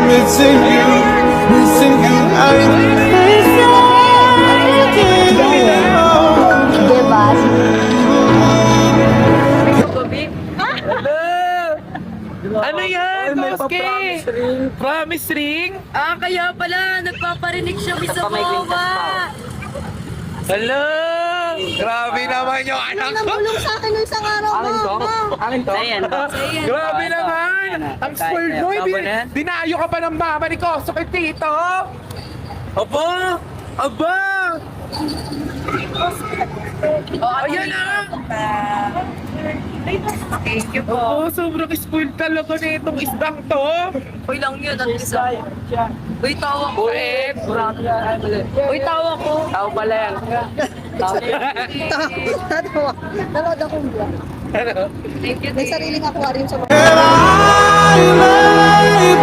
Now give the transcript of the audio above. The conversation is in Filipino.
missing you, missing you. Diba? Ano yan, Koski? Promise ring? Ah, kaya pala, nagpaparinig siya sa bawa. Hello! Grabe naman yung anak ko! Nabulong sa akin nung isang araw mo. Akin to? Ayan. Grabe naman! Ang spoiled mo! Dinayo ka pa ng mama ni Koso kay Tito! Aba! Aba! Ayan na! Thank you po. Oo, sobrang spoiled talaga na itong isdang to! Uy lang yun, ang isa. Uy, tawa ko. Ulit! Uy, tawa ko. Tao pala yan. Nanood akong vlog. Thank you. May sariling aquarium sa And I